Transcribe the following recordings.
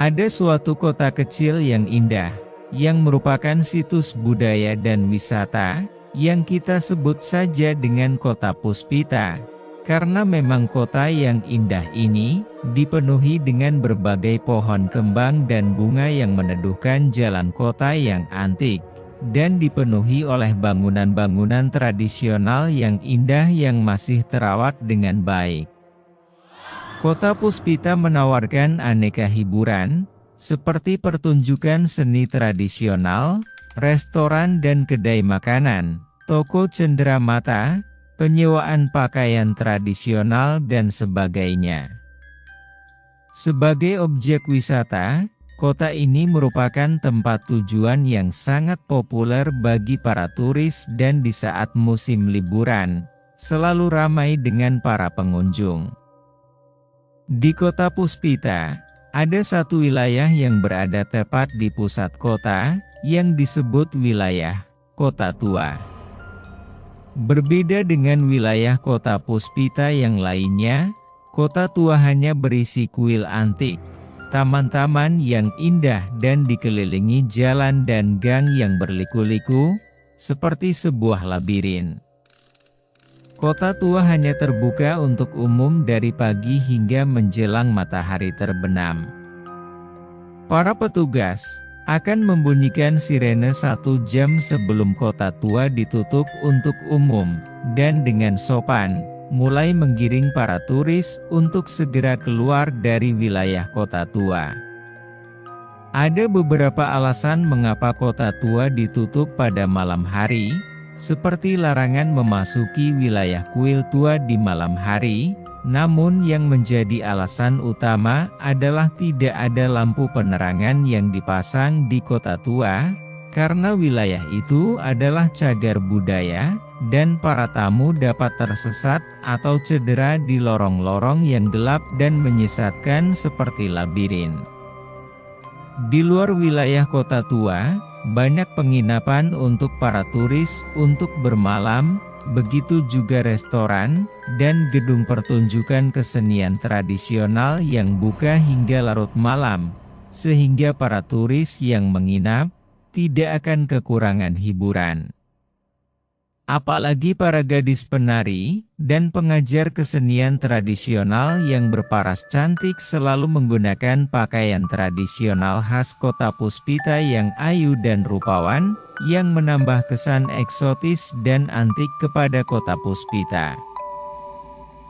Ada suatu kota kecil yang indah, yang merupakan situs budaya dan wisata, yang kita sebut saja dengan kota Puspita. Karena memang kota yang indah ini, dipenuhi dengan berbagai pohon kembang dan bunga yang meneduhkan jalan kota yang antik, dan dipenuhi oleh bangunan-bangunan tradisional yang indah yang masih terawat dengan baik. Kota Puspita menawarkan aneka hiburan, seperti pertunjukan seni tradisional, restoran dan kedai makanan, toko cenderamata, penyewaan pakaian tradisional dan sebagainya. Sebagai objek wisata, kota ini merupakan tempat tujuan yang sangat populer bagi para turis dan di saat musim liburan, selalu ramai dengan para pengunjung. Di kota Puspita, ada satu wilayah yang berada tepat di pusat kota, yang disebut wilayah Kota Tua. Berbeda dengan wilayah kota Puspita yang lainnya, Kota Tua hanya berisi kuil antik, taman-taman yang indah dan dikelilingi jalan dan gang yang berliku-liku, seperti sebuah labirin. Kota Tua hanya terbuka untuk umum dari pagi hingga menjelang matahari terbenam. Para petugas akan membunyikan sirene 1 jam sebelum Kota Tua ditutup untuk umum, dan dengan sopan, mulai menggiring para turis untuk segera keluar dari wilayah Kota Tua. Ada beberapa alasan mengapa Kota Tua ditutup pada malam hari, seperti larangan memasuki wilayah kuil tua di malam hari, namun yang menjadi alasan utama adalah tidak ada lampu penerangan yang dipasang di Kota Tua, karena wilayah itu adalah cagar budaya, dan para tamu dapat tersesat atau cedera di lorong-lorong yang gelap dan menyesatkan seperti labirin. Di luar wilayah Kota Tua, banyak penginapan untuk para turis untuk bermalam, begitu juga restoran, dan gedung pertunjukan kesenian tradisional yang buka hingga larut malam, sehingga para turis yang menginap, tidak akan kekurangan hiburan. Apalagi para gadis penari, dan pengajar kesenian tradisional yang berparas cantik selalu menggunakan pakaian tradisional khas kota Puspita yang ayu dan rupawan, yang menambah kesan eksotis dan antik kepada kota Puspita.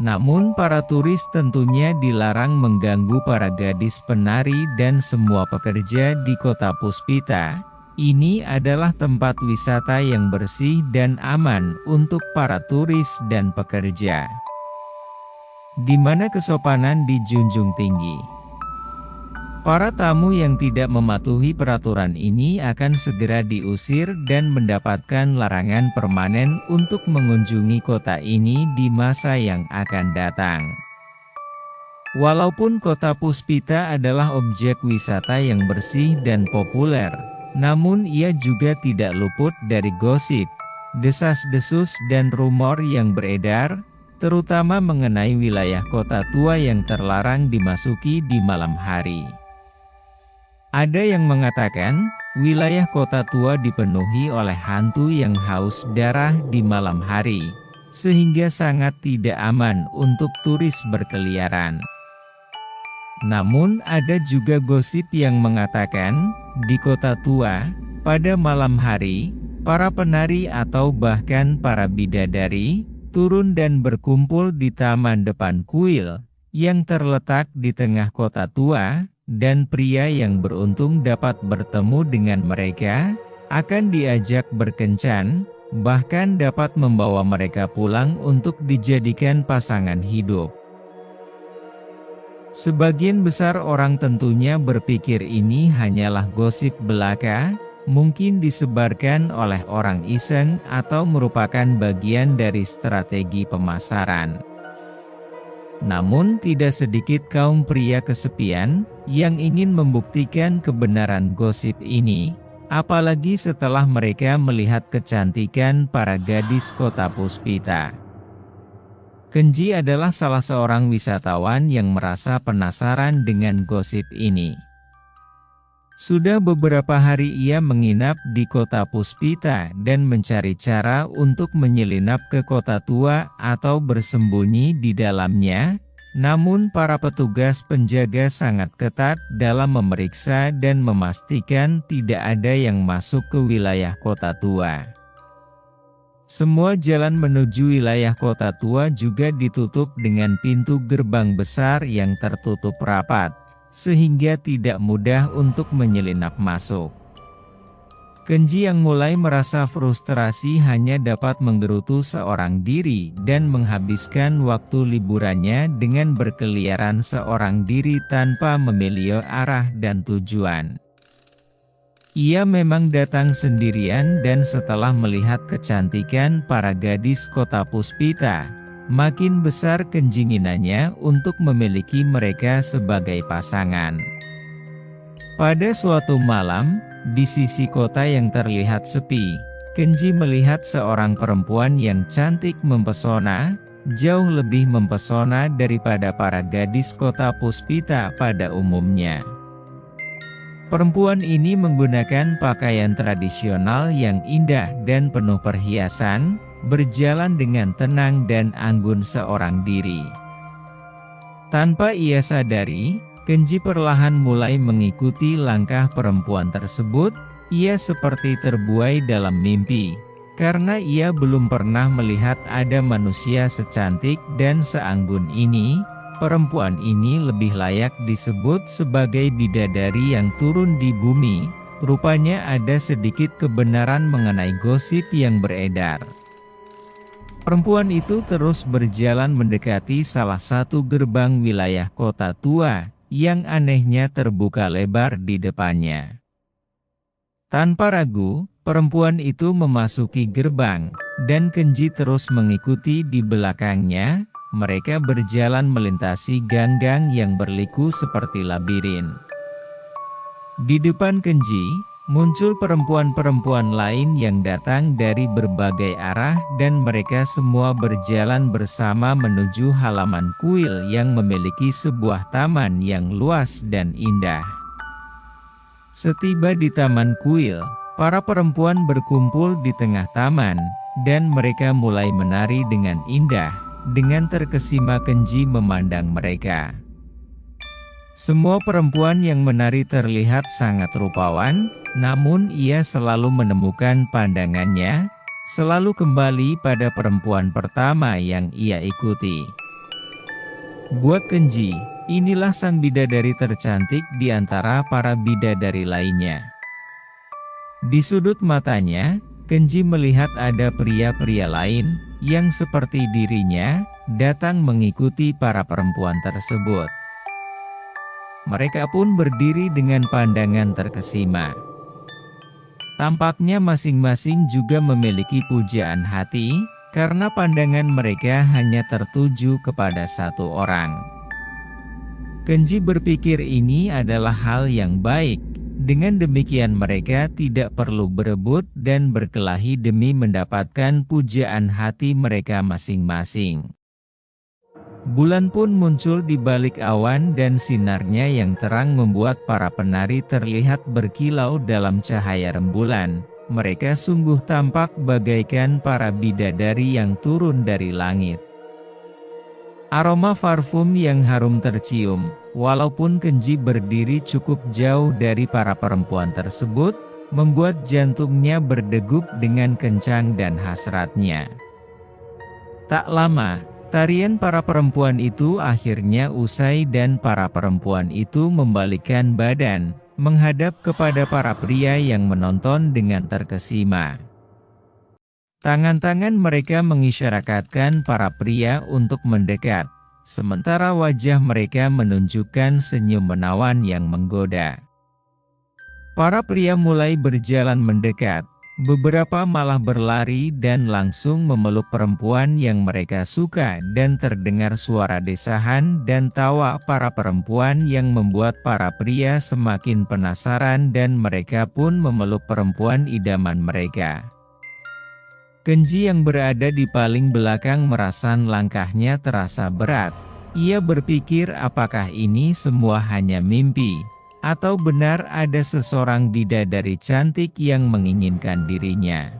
Namun para turis tentunya dilarang mengganggu para gadis penari dan semua pekerja di kota Puspita. Ini adalah tempat wisata yang bersih dan aman untuk para turis dan pekerja, di mana kesopanan dijunjung tinggi. Para tamu yang tidak mematuhi peraturan ini akan segera diusir dan mendapatkan larangan permanen untuk mengunjungi kota ini di masa yang akan datang. Walaupun kota Puspita adalah objek wisata yang bersih dan populer, namun ia juga tidak luput dari gosip, desas-desus dan rumor yang beredar, terutama mengenai wilayah Kota Tua yang terlarang dimasuki di malam hari. Ada yang mengatakan, wilayah Kota Tua dipenuhi oleh hantu yang haus darah di malam hari, sehingga sangat tidak aman untuk turis berkeliaran. Namun ada juga gosip yang mengatakan, di Kota Tua, pada malam hari, para penari atau bahkan para bidadari, turun dan berkumpul di taman depan kuil, yang terletak di tengah Kota Tua, dan pria yang beruntung dapat bertemu dengan mereka, akan diajak berkencan, bahkan dapat membawa mereka pulang untuk dijadikan pasangan hidup. Sebagian besar orang tentunya berpikir ini hanyalah gosip belaka, mungkin disebarkan oleh orang iseng atau merupakan bagian dari strategi pemasaran. Namun tidak sedikit kaum pria kesepian, yang ingin membuktikan kebenaran gosip ini, apalagi setelah mereka melihat kecantikan para gadis kota Puspita. Kenji adalah salah seorang wisatawan yang merasa penasaran dengan gosip ini. Sudah beberapa hari ia menginap di kota Puspita dan mencari cara untuk menyelinap ke kota tua atau bersembunyi di dalamnya. Namun para petugas penjaga sangat ketat dalam memeriksa dan memastikan tidak ada yang masuk ke wilayah kota tua. Semua jalan menuju wilayah kota tua juga ditutup dengan pintu gerbang besar yang tertutup rapat, sehingga tidak mudah untuk menyelinap masuk. Kenji yang mulai merasa frustrasi hanya dapat menggerutu seorang diri dan menghabiskan waktu liburannya dengan berkeliaran seorang diri tanpa memilih arah dan tujuan. Ia memang datang sendirian dan setelah melihat kecantikan para gadis kota Puspita, makin besar kenjinginannya untuk memiliki mereka sebagai pasangan. Pada suatu malam, di sisi kota yang terlihat sepi, Kenji melihat seorang perempuan yang cantik mempesona, jauh lebih mempesona daripada para gadis kota Puspita pada umumnya. Perempuan ini menggunakan pakaian tradisional yang indah dan penuh perhiasan, berjalan dengan tenang dan anggun seorang diri. Tanpa ia sadari, Kenji perlahan mulai mengikuti langkah perempuan tersebut. Ia seperti terbuai dalam mimpi, karena ia belum pernah melihat ada manusia secantik dan seanggun ini. Perempuan ini lebih layak disebut sebagai bidadari yang turun di bumi. Rupanya ada sedikit kebenaran mengenai gosip yang beredar. Perempuan itu terus berjalan mendekati salah satu gerbang wilayah kota tua, yang anehnya terbuka lebar di depannya. Tanpa ragu, perempuan itu memasuki gerbang, dan Kenji terus mengikuti di belakangnya. Mereka berjalan melintasi gang-gang yang berliku seperti labirin. Di depan Kenji, muncul perempuan-perempuan lain yang datang dari berbagai arah dan mereka semua berjalan bersama menuju halaman kuil yang memiliki sebuah taman yang luas dan indah. Setiba di taman kuil, para perempuan berkumpul di tengah taman, dan mereka mulai menari dengan indah. Dengan terkesima Kenji memandang mereka. Semua perempuan yang menari terlihat sangat rupawan, namun ia selalu menemukan pandangannya, selalu kembali pada perempuan pertama yang ia ikuti. Buat Kenji, inilah sang bidadari tercantik di antara para bidadari lainnya. Di sudut matanya, Kenji melihat ada pria-pria lain, yang seperti dirinya, datang mengikuti para perempuan tersebut. Mereka pun berdiri dengan pandangan terkesima. Tampaknya masing-masing juga memiliki pujaan hati, karena pandangan mereka hanya tertuju kepada satu orang. Kenji berpikir ini adalah hal yang baik. Dengan demikian mereka tidak perlu berebut dan berkelahi demi mendapatkan pujaan hati mereka masing-masing. Bulan pun muncul di balik awan dan sinarnya yang terang membuat para penari terlihat berkilau dalam cahaya rembulan. Mereka sungguh tampak bagaikan para bidadari yang turun dari langit. Aroma parfum yang harum tercium, walaupun Kenji berdiri cukup jauh dari para perempuan tersebut, membuat jantungnya berdegup dengan kencang dan hasratnya. Tak lama, tarian para perempuan itu akhirnya usai dan para perempuan itu membalikkan badan, menghadap kepada para pria yang menonton dengan terkesima. Tangan-tangan mereka mengisyaratkan para pria untuk mendekat, sementara wajah mereka menunjukkan senyum menawan yang menggoda. Para pria mulai berjalan mendekat, beberapa malah berlari dan langsung memeluk perempuan yang mereka suka dan terdengar suara desahan dan tawa para perempuan yang membuat para pria semakin penasaran dan mereka pun memeluk perempuan idaman mereka. Kenji yang berada di paling belakang merasa langkahnya terasa berat. Ia berpikir apakah ini semua hanya mimpi, Atau benar ada seseorang bidadari cantik yang menginginkan dirinya?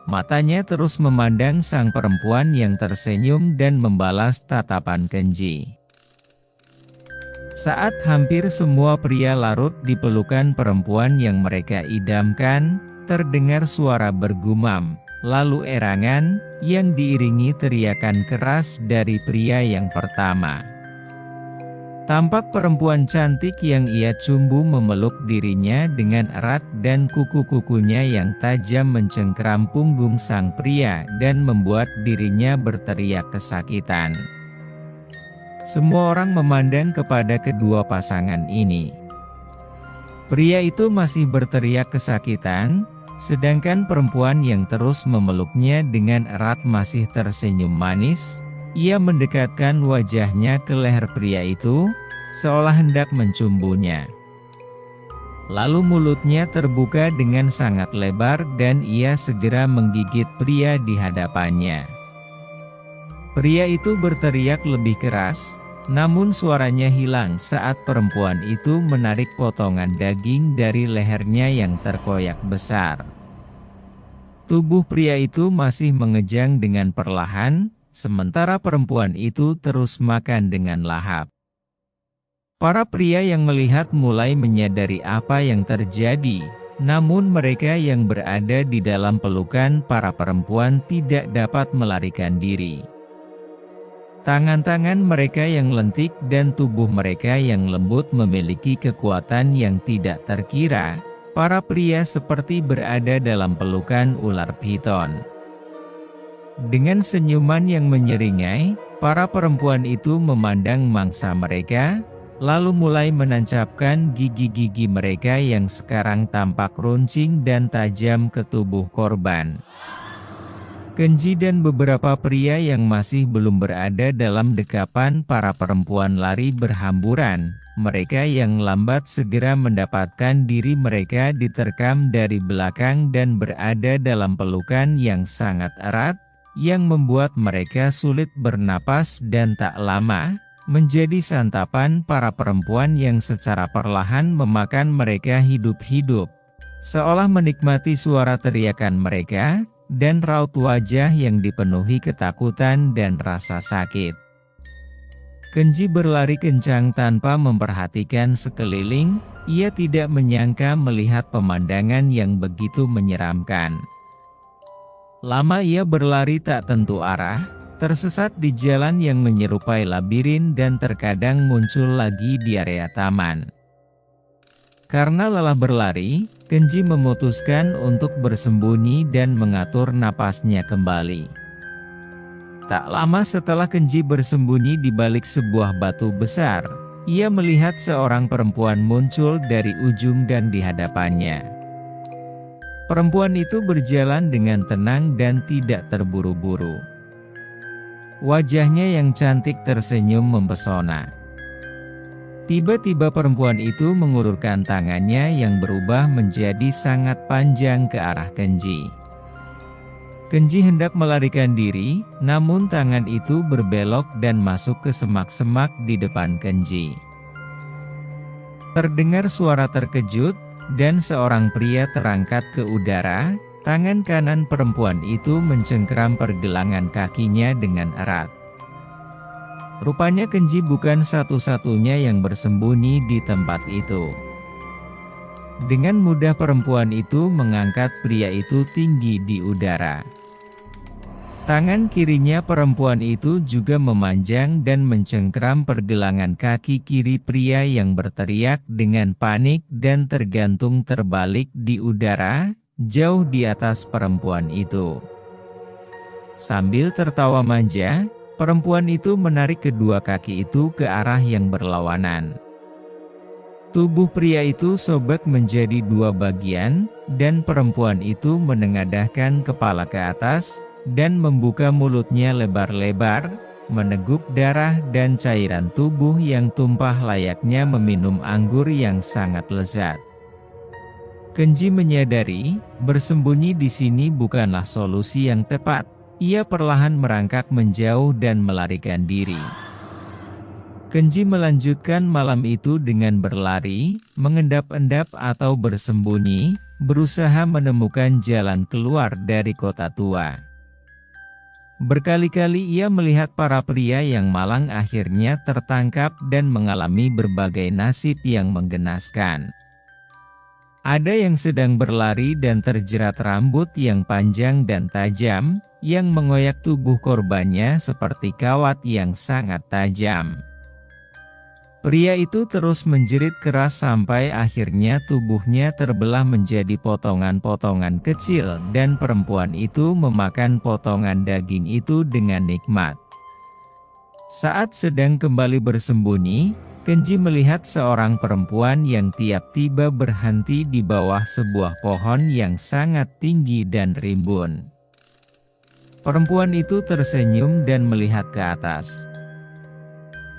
Matanya terus memandang sang perempuan yang tersenyum dan membalas tatapan Kenji. Saat hampir semua pria larut di pelukan perempuan yang mereka idamkan, terdengar suara bergumam, lalu erangan, yang diiringi teriakan keras dari pria yang pertama. Tampak perempuan cantik yang ia cumbu memeluk dirinya dengan erat dan kuku-kukunya yang tajam mencengkeram punggung sang pria dan membuat dirinya berteriak kesakitan. Semua orang memandang kepada kedua pasangan ini. Pria itu masih berteriak kesakitan, sedangkan perempuan yang terus memeluknya dengan erat masih tersenyum manis. Ia mendekatkan wajahnya ke leher pria itu, seolah hendak mencumbunya. Lalu mulutnya terbuka dengan sangat lebar dan ia segera menggigit pria di hadapannya. Pria itu berteriak lebih keras, namun suaranya hilang saat perempuan itu menarik potongan daging dari lehernya yang terkoyak besar. Tubuh pria itu masih mengejang dengan perlahan, sementara perempuan itu terus makan dengan lahap. Para pria yang melihat mulai menyadari apa yang terjadi, namun mereka yang berada di dalam pelukan para perempuan tidak dapat melarikan diri. Tangan-tangan mereka yang lentik dan tubuh mereka yang lembut memiliki kekuatan yang tidak terkira. Para pria seperti berada dalam pelukan ular piton. Dengan senyuman yang menyeringai, para perempuan itu memandang mangsa mereka, lalu mulai menancapkan gigi-gigi mereka yang sekarang tampak runcing dan tajam ke tubuh korban. Kenji dan beberapa pria yang masih belum berada dalam dekapan para perempuan lari berhamburan. Mereka yang lambat segera mendapatkan diri mereka diterkam dari belakang dan berada dalam pelukan yang sangat erat, yang membuat mereka sulit bernapas dan tak lama menjadi santapan para perempuan yang secara perlahan memakan mereka hidup-hidup, seolah menikmati suara teriakan mereka dan raut wajah yang dipenuhi ketakutan dan rasa sakit. Kenji berlari kencang tanpa memperhatikan sekeliling. Ia tidak menyangka melihat pemandangan yang begitu menyeramkan. Lama ia berlari tak tentu arah, tersesat di jalan yang menyerupai labirin dan terkadang muncul lagi di area taman. Karena lelah berlari, Kenji memutuskan untuk bersembunyi dan mengatur napasnya kembali. Tak lama setelah Kenji bersembunyi di balik sebuah batu besar, ia melihat seorang perempuan muncul dari ujung gang di hadapannya. Perempuan itu berjalan dengan tenang dan tidak terburu-buru. Wajahnya yang cantik tersenyum mempesona. Tiba-tiba perempuan itu mengulurkan tangannya yang berubah menjadi sangat panjang ke arah Kenji. Kenji hendak melarikan diri, namun tangan itu berbelok dan masuk ke semak-semak di depan Kenji. Terdengar suara terkejut, dan seorang pria terangkat ke udara. Tangan kanan perempuan itu mencengkeram pergelangan kakinya dengan erat. Rupanya Kenji bukan satu-satunya yang bersembunyi di tempat itu. Dengan mudah perempuan itu mengangkat pria itu tinggi di udara. Tangan kirinya perempuan itu juga memanjang dan mencengkeram pergelangan kaki kiri pria yang berteriak dengan panik dan tergantung terbalik di udara, jauh di atas perempuan itu. Sambil tertawa manja, perempuan itu menarik kedua kaki itu ke arah yang berlawanan. Tubuh pria itu sobek menjadi dua bagian, dan perempuan itu menengadahkan kepala ke atas, dan membuka mulutnya lebar-lebar, meneguk darah dan cairan tubuh yang tumpah layaknya meminum anggur yang sangat lezat. Kenji menyadari, bersembunyi di sini bukanlah solusi yang tepat. Ia perlahan merangkak menjauh dan melarikan diri. Kenji melanjutkan malam itu dengan berlari, mengendap-endap atau bersembunyi, berusaha menemukan jalan keluar dari kota tua. Berkali-kali ia melihat para pria yang malang akhirnya tertangkap dan mengalami berbagai nasib yang menggenaskan. Ada yang sedang berlari dan terjerat rambut yang panjang dan tajam, yang mengoyak tubuh korbannya seperti kawat yang sangat tajam. Pria itu terus menjerit keras sampai akhirnya tubuhnya terbelah menjadi potongan-potongan kecil dan perempuan itu memakan potongan daging itu dengan nikmat. Saat sedang kembali bersembunyi, Kenji melihat seorang perempuan yang tiba-tiba berhenti di bawah sebuah pohon yang sangat tinggi dan rimbun. Perempuan itu tersenyum dan melihat ke atas.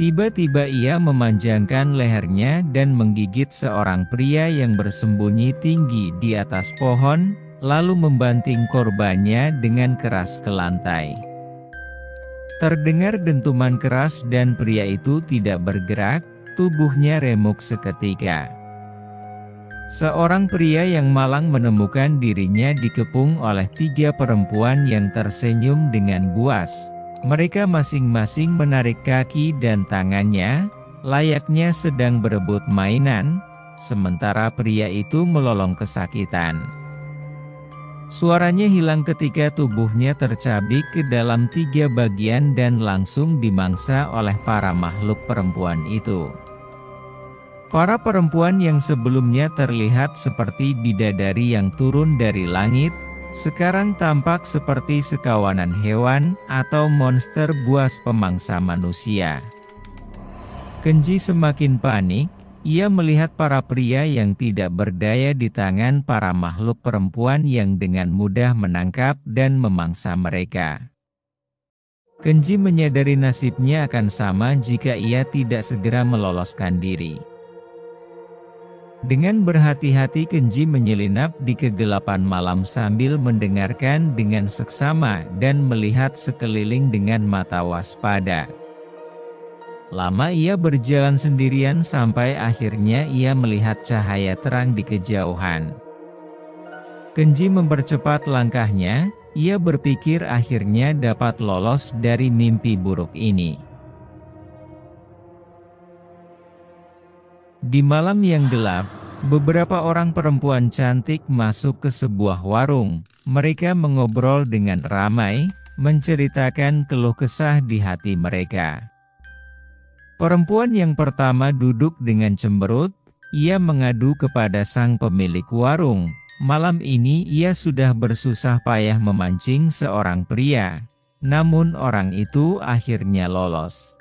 Tiba-tiba ia memanjangkan lehernya dan menggigit seorang pria yang bersembunyi tinggi di atas pohon, lalu membanting korbannya dengan keras ke lantai. Terdengar dentuman keras dan pria itu tidak bergerak, tubuhnya remuk seketika. Seorang pria yang malang menemukan dirinya dikepung oleh 3 perempuan yang tersenyum dengan buas. Mereka masing-masing menarik kaki dan tangannya, layaknya sedang berebut mainan, sementara pria itu melolong kesakitan. Suaranya hilang ketika tubuhnya tercabik ke dalam 3 bagian dan langsung dimangsa oleh para makhluk perempuan itu. Para perempuan yang sebelumnya terlihat seperti bidadari yang turun dari langit, sekarang tampak seperti sekawanan hewan atau monster buas pemangsa manusia. Kenji semakin panik, ia melihat para pria yang tidak berdaya di tangan para makhluk perempuan yang dengan mudah menangkap dan memangsa mereka. Kenji menyadari nasibnya akan sama jika ia tidak segera meloloskan diri. Dengan berhati-hati Kenji menyelinap di kegelapan malam sambil mendengarkan dengan seksama dan melihat sekeliling dengan mata waspada. Lama ia berjalan sendirian sampai akhirnya ia melihat cahaya terang di kejauhan. Kenji mempercepat langkahnya, ia berpikir akhirnya dapat lolos dari mimpi buruk ini. Di malam yang gelap, beberapa orang perempuan cantik masuk ke sebuah warung. Mereka mengobrol dengan ramai, menceritakan keluh kesah di hati mereka. Perempuan yang pertama duduk dengan cemberut, ia mengadu kepada sang pemilik warung. Malam ini ia sudah bersusah payah memancing seorang pria, namun orang itu akhirnya lolos.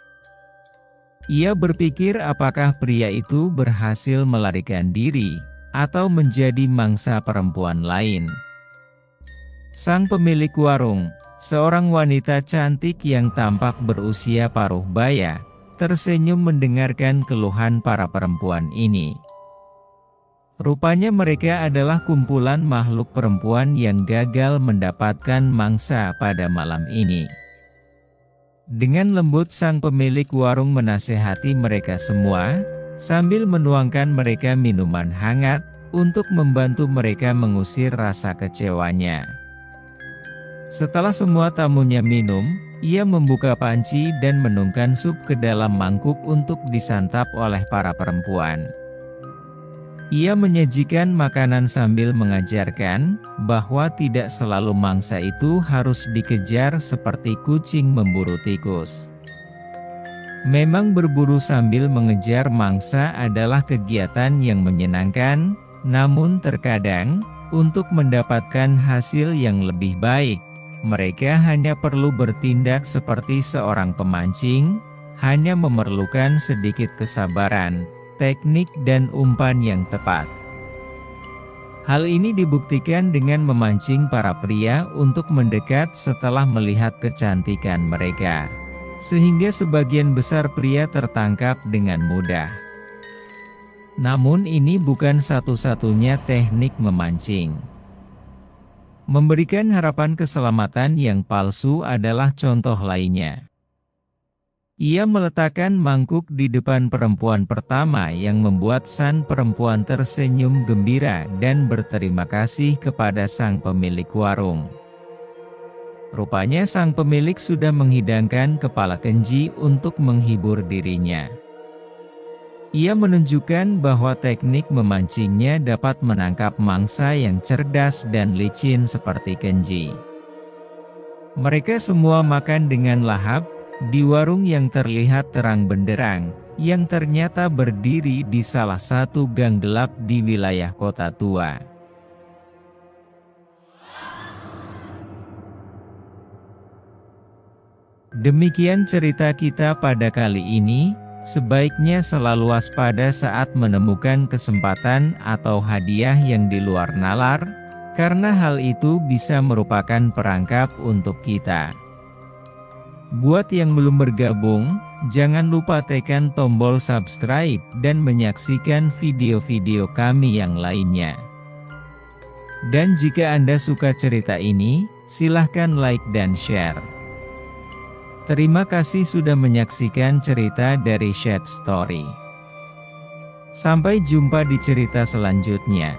Ia berpikir apakah pria itu berhasil melarikan diri, atau menjadi mangsa perempuan lain. Sang pemilik warung, seorang wanita cantik yang tampak berusia paruh baya, tersenyum mendengarkan keluhan para perempuan ini. Rupanya mereka adalah kumpulan makhluk perempuan yang gagal mendapatkan mangsa pada malam ini. Dengan lembut sang pemilik warung menasehati mereka semua, sambil menuangkan mereka minuman hangat, untuk membantu mereka mengusir rasa kecewanya. Setelah semua tamunya minum, ia membuka panci dan menuangkan sup ke dalam mangkuk untuk disantap oleh para perempuan. Ia menyajikan makanan sambil mengajarkan bahwa tidak selalu mangsa itu harus dikejar seperti kucing memburu tikus. Memang berburu sambil mengejar mangsa adalah kegiatan yang menyenangkan, namun terkadang, untuk mendapatkan hasil yang lebih baik, mereka hanya perlu bertindak seperti seorang pemancing, hanya memerlukan sedikit kesabaran, teknik dan umpan yang tepat. Hal ini dibuktikan dengan memancing para pria untuk mendekat setelah melihat kecantikan mereka. Sehingga sebagian besar pria tertangkap dengan mudah. Namun ini bukan satu-satunya teknik memancing. Memberikan harapan keselamatan yang palsu adalah contoh lainnya. Ia meletakkan mangkuk di depan perempuan pertama yang membuat sang perempuan tersenyum gembira dan berterima kasih kepada sang pemilik warung. Rupanya sang pemilik sudah menghidangkan kepala kendi untuk menghibur dirinya. Ia menunjukkan bahwa teknik memancingnya dapat menangkap mangsa yang cerdas dan licin seperti kendi. Mereka semua makan dengan lahap di warung yang terlihat terang benderang, yang ternyata berdiri di salah satu gang gelap di wilayah kota tua. Demikian cerita kita pada kali ini. Sebaiknya selalu waspada saat menemukan kesempatan atau hadiah yang di luar nalar, karena hal itu bisa merupakan perangkap untuk kita. Buat yang belum bergabung, jangan lupa tekan tombol subscribe dan menyaksikan video-video kami yang lainnya. Dan jika Anda suka cerita ini, silahkan like dan share. Terima kasih sudah menyaksikan cerita dari Shade Story. Sampai jumpa di cerita selanjutnya.